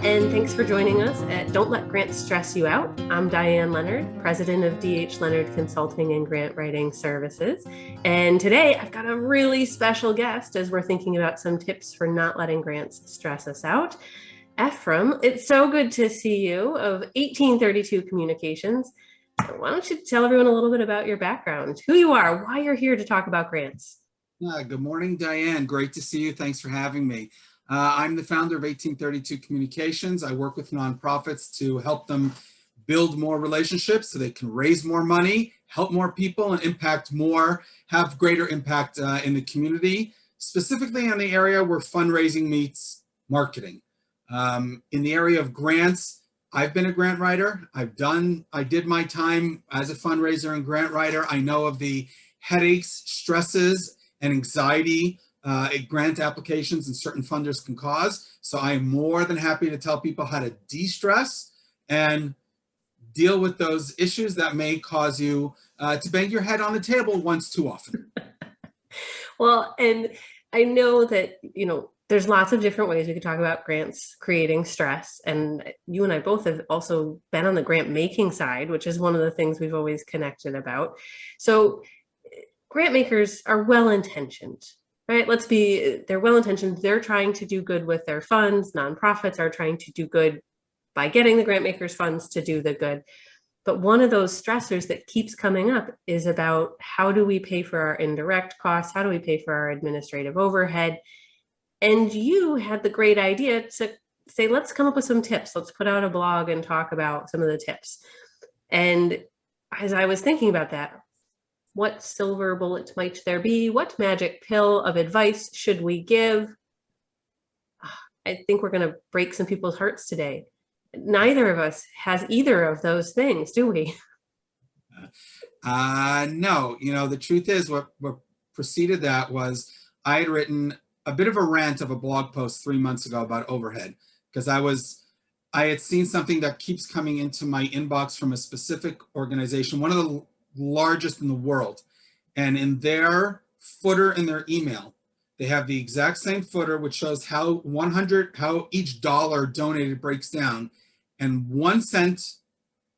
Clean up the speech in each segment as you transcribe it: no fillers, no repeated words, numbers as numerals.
and thanks for joining us at Don't Let Grants Stress You Out. I'm Diane Leonard, president of D.H. Leonard Consulting and Grant Writing Services. And today I've got a really special guest as we're thinking about some tips for not letting grants stress us out. Ephraim, it's so good to see you of 1832 Communications. Why don't you tell everyone a little bit about your background, who you are, why you're here to talk about grants? Good morning, Diane. Great to see you. Thanks for having me. I'm the founder of 1832 Communications. I work with nonprofits to help them build more relationships so they can raise more money, help more people, and impact more, have greater impact in the community, specifically on the area where fundraising meets marketing. In the area of grants, I've been a grant writer. I did my time as a fundraiser and grant writer. I know of the headaches, stresses, and anxiety grant applications and certain funders can cause. So I am more than happy to tell people how to de-stress and deal with those issues that may cause you to bang your head on the table once too often. Well, and I know that, there's lots of different ways we could talk about grants creating stress. And you and I both have also been on the grant making side, which is one of the things we've always connected about. So grant makers are well-intentioned, right? They're well-intentioned. They're trying to do good with their funds. Nonprofits are trying to do good by getting the grant makers funds to do the good. But one of those stressors that keeps coming up is about how do we pay for our indirect costs? How do we pay for our administrative overhead? And you had the great idea to say, let's come up with some tips. Let's put out a blog and talk about some of the tips. And as I was thinking about that, what silver bullet might there be? What magic pill of advice should we give? I think we're going to break some people's hearts today. Neither of us has either of those things, do we? No, the truth is what preceded that was I had written a bit of a rant of a blog post 3 months ago about overhead because I had seen something that keeps coming into my inbox from a specific organization, one of the largest in the world. And in their footer in their email, they have the exact same footer, which shows how each dollar donated breaks down. And 1 cent,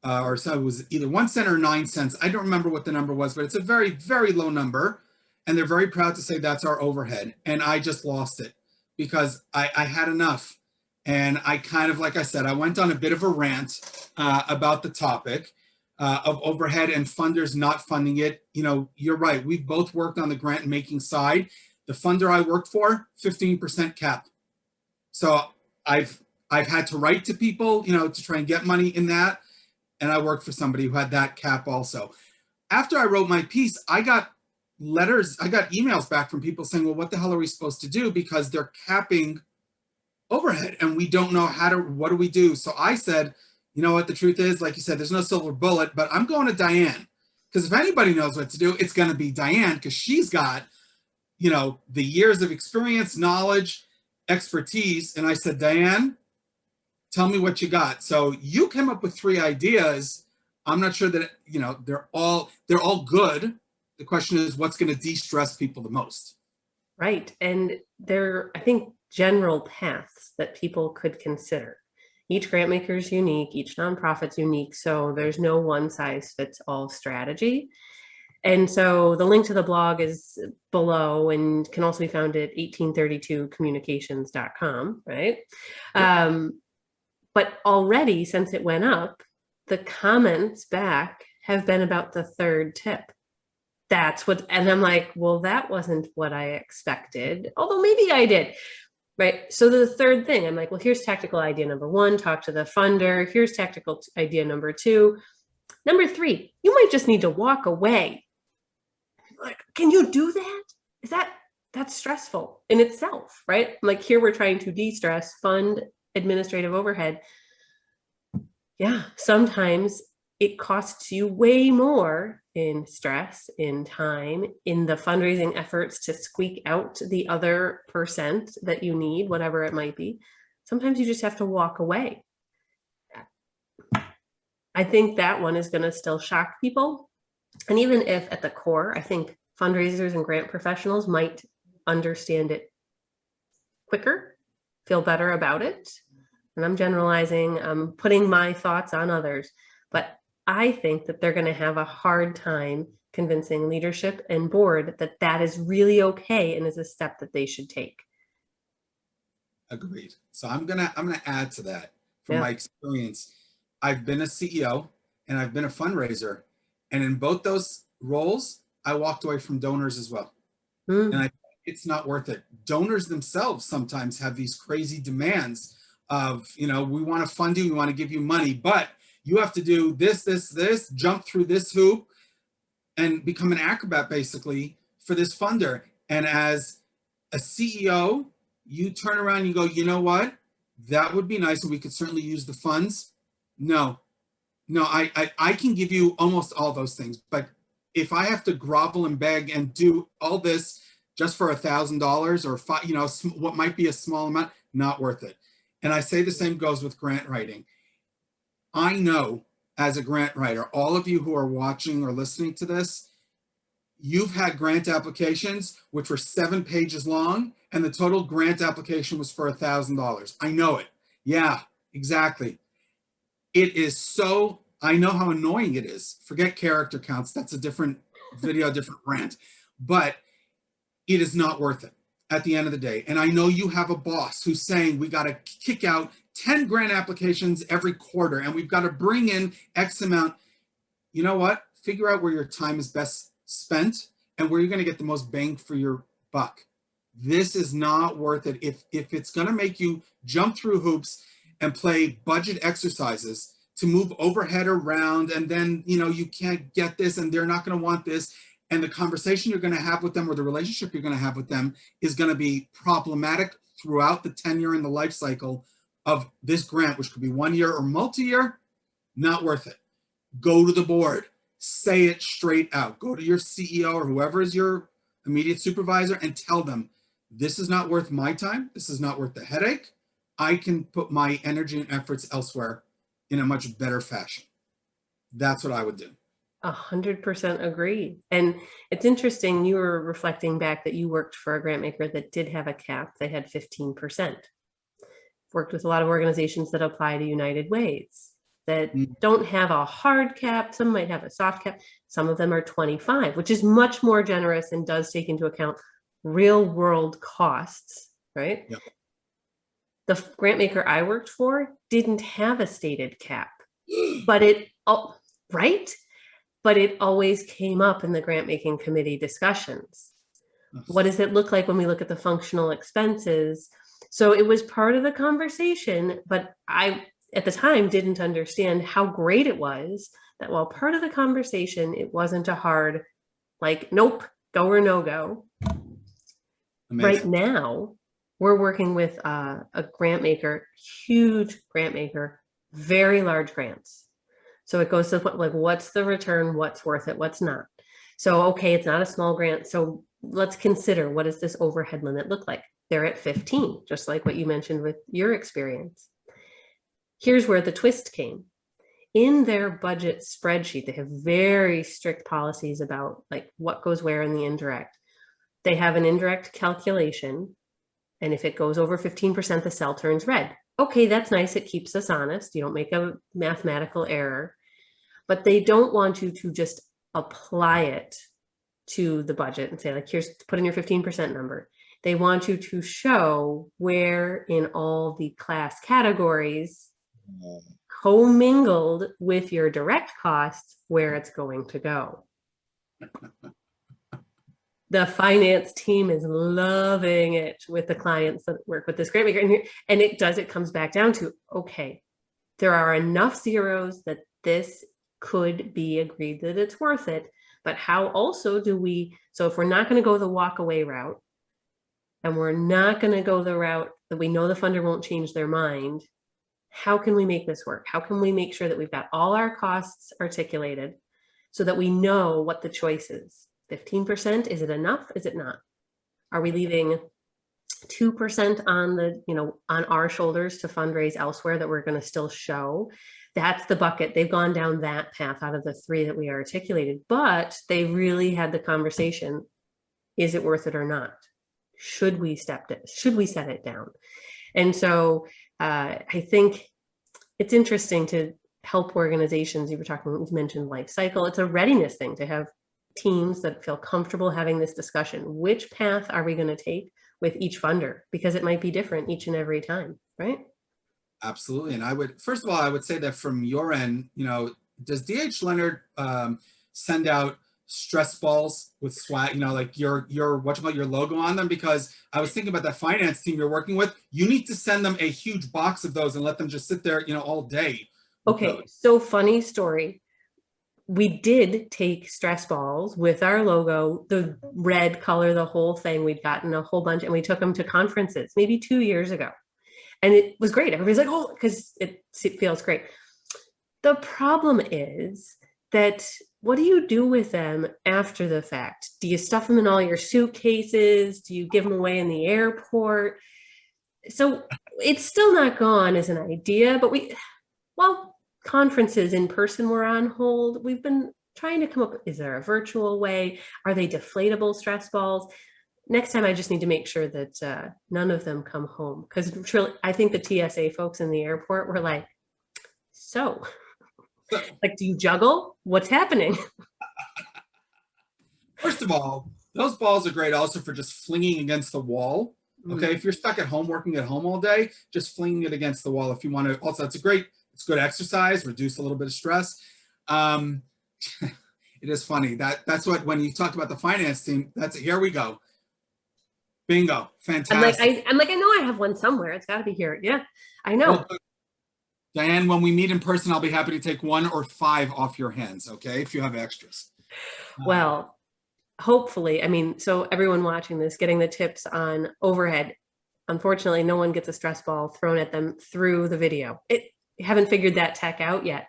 or so it was either 1 cent or 9 cents. I don't remember what the number was, but it's a very, very low number. And they're very proud to say that's our overhead. And I just lost it because I had enough. And I kind of, like I said, I went on a bit of a rant about the topic of overhead and funders not funding it. You're right. We've both worked on the grant making side. The funder I worked for, 15% cap. So I've had to write to people, to try and get money in that. And I worked for somebody who had that cap also. After I wrote my piece, I got emails back from people saying, well, what the hell are we supposed to do? Because they're capping overhead and we don't know what do we do? So I said, you know what the truth is, like you said, there's no silver bullet, but I'm going to Diane. Because if anybody knows what to do, it's going to be Diane because she's got, the years of experience, knowledge, expertise. And I said, Diane, tell me what you got. So you came up with 3 ideas. I'm not sure that, they're all good. The question is what's going to de-stress people the most. Right. And there, I think, general paths that people could consider. Each grant maker is unique, each nonprofit's unique, so there's no one size fits all strategy. And so the link to the blog is below and can also be found at 1832communications.com, right? Yep. But already since it went up, the comments back have been about the 3rd tip. And I'm like, well, that wasn't what I expected, although maybe I did. Right. So the 3rd thing, I'm like, well, here's tactical idea number 1, talk to the funder. Here's tactical idea number 2. Number 3, you might just need to walk away. Like, can you do that? That's stressful in itself, right? Like here we're trying to de-stress, fund administrative overhead. Yeah, sometimes it costs you way more in stress, in time, in the fundraising efforts to squeak out the other percent that you need, whatever it might be. Sometimes you just have to walk away. I think that one is going to still shock people. And even if at the core, I think fundraisers and grant professionals might understand it quicker, feel better about it, and I'm generalizing, I'm putting my thoughts on others, but I think that they're going to have a hard time convincing leadership and board that that is really okay and is a step that they should take. Agreed. So I'm gonna add to that from Yeah. my experience. I've been a CEO and I've been a fundraiser, and in both those roles, I walked away from donors as well. And I think it's not worth it. Donors themselves sometimes have these crazy demands of, we want to fund you, we want to give you money, but you have to do this, this, this, jump through this hoop, and become an acrobat basically for this funder. And as a CEO, you turn around and you go, you know what? That would be nice, and we could certainly use the funds. No, I can give you almost all those things, but if I have to grovel and beg and do all this just for $1,000 or what might be a small amount, not worth it. And I say the same goes with grant writing. I know as a grant writer, all of you who are watching or listening to this, you've had grant applications which were 7 pages long, and the total grant application was for $1,000. I know it. Yeah, exactly. It is so, I know how annoying it is. Forget character counts. That's a different video, different rant. But it is not worth it at the end of the day. And I know you have a boss who's saying we got to kick out 10 grant applications every quarter, and we've got to bring in X amount. You know what? Figure out where your time is best spent and where you're going to get the most bang for your buck. This is not worth it. If it's going to make you jump through hoops and play budget exercises to move overhead around, and then, you can't get this and they're not going to want this, and the conversation you're going to have with them or the relationship you're going to have with them is going to be problematic throughout the tenure and the life cycle of this grant, which could be 1 year or multi-year, not worth it. Go to the board, say it straight out. Go to your CEO or whoever is your immediate supervisor and tell them, this is not worth my time. This is not worth the headache. I can put my energy and efforts elsewhere in a much better fashion. That's what I would do. 100% agree. And it's interesting, you were reflecting back that you worked for a grant maker that did have a cap. They had 15%. Worked with a lot of organizations that apply to United Ways that don't have a hard cap. Some might have a soft cap. Some of them are 25, which is much more generous and does take into account real world costs, right? Yep. The grant maker I worked for didn't have a stated cap, but it always came up in the grant making committee discussions. What does it look like when we look at the functional expenses? So it was part of the conversation, but I, at the time, didn't understand how great it was that while part of the conversation, it wasn't a hard, nope, go or no go. Amazing. Right now, we're working with a grant maker, huge grant maker, very large grants. So it goes to what's the return, what's worth it, what's not. So, okay, it's not a small grant. So let's consider, what does this overhead limit look like? They're at 15, just like what you mentioned with your experience. Here's where the twist came. In their budget spreadsheet, they have very strict policies about what goes where in the indirect. They have an indirect calculation, and if it goes over 15%, the cell turns red. Okay, that's nice. It keeps us honest. You don't make a mathematical error, but they don't want you to just apply it to the budget and say, here's, put in your 15% number. They want you to show where in all the class categories commingled with your direct costs, where it's going to go. The finance team is loving it with the clients that work with this grant maker. And it comes back down to, okay, there are enough zeros that this could be agreed that it's worth it. But how also do we, so if we're not going to go the walk away route, and we're not going to go the route that we know the funder won't change their mind, how can we make this work? How can we make sure that we've got all our costs articulated so that we know what the choice is? 15%, is it enough? Is it not? Are we leaving 2% on the, on our shoulders to fundraise elsewhere that we're going to still show? That's the bucket. They've gone down that path out of the 3 that we articulated, but they really had the conversation. Is it worth it or not? Should we set it down? And so I think it's interesting to help organizations. You mentioned life cycle. It's a readiness thing to have teams that feel comfortable having this discussion. Which path are we going to take with each funder? Because it might be different each and every time, right? Absolutely. And I would, first of all, I would say that from your end, does DH Leonard send out stress balls with swag, like your your logo on them? Because I was thinking about that finance team you're working with. You need to send them a huge box of those and let them just sit there, all day. Okay, so funny story. We did take stress balls with our logo, the red color, the whole thing. We'd gotten a whole bunch and we took them to conferences maybe 2 years ago. And it was great. Everybody's like, oh, because it feels great. The problem is that what do you do with them after the fact? Do you stuff them in all your suitcases? Do you give them away in the airport? So it's still not gone as an idea, but conferences in person were on hold. We've been trying to come up, is there a virtual way? Are they deflatable stress balls? Next time I just need to make sure that none of them come home, because I think the TSA folks in the airport were like, so like, do you juggle? What's happening? First of all, those balls are great also for just flinging against the wall. Okay, if you're stuck at home working at home all day, just flinging it against the wall if you want to. Also, it's good exercise, reduce a little bit of stress. It is funny that's what, when you talk about the finance team, here we go. Bingo, fantastic. I'm like, I know I have one somewhere. It's got to be here. Yeah, I know. Well, Diane, when we meet in person, I'll be happy to take 1 or 5 off your hands. Okay, if you have extras. Well, hopefully, so everyone watching this, getting the tips on overhead. Unfortunately, no one gets a stress ball thrown at them through the video. Haven't figured that tech out yet,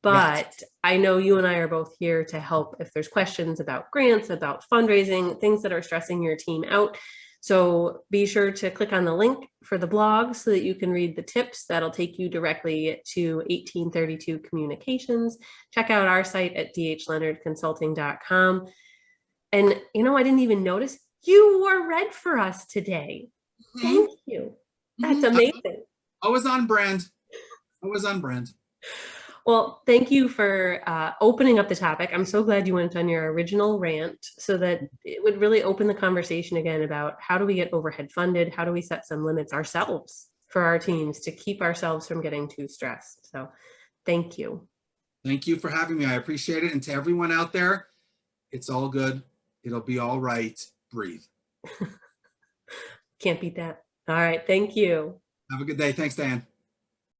but I know you and I are both here to help if there's questions about grants, about fundraising, things that are stressing your team out. So be sure to click on the link for the blog so that you can read the tips. That'll take you directly to 1832 Communications. Check out our site at dhleonardconsulting.com. And I didn't even notice you wore red for us today. Thank you. That's amazing. I was on brand. Well, thank you for opening up the topic. I'm so glad you went on your original rant so that it would really open the conversation again about how do we get overhead funded? How do we set some limits ourselves for our teams to keep ourselves from getting too stressed? So thank you. Thank you for having me. I appreciate it. And to everyone out there, it's all good. It'll be all right. Breathe. Can't beat that. All right. Thank you. Have a good day. Thanks, Dan.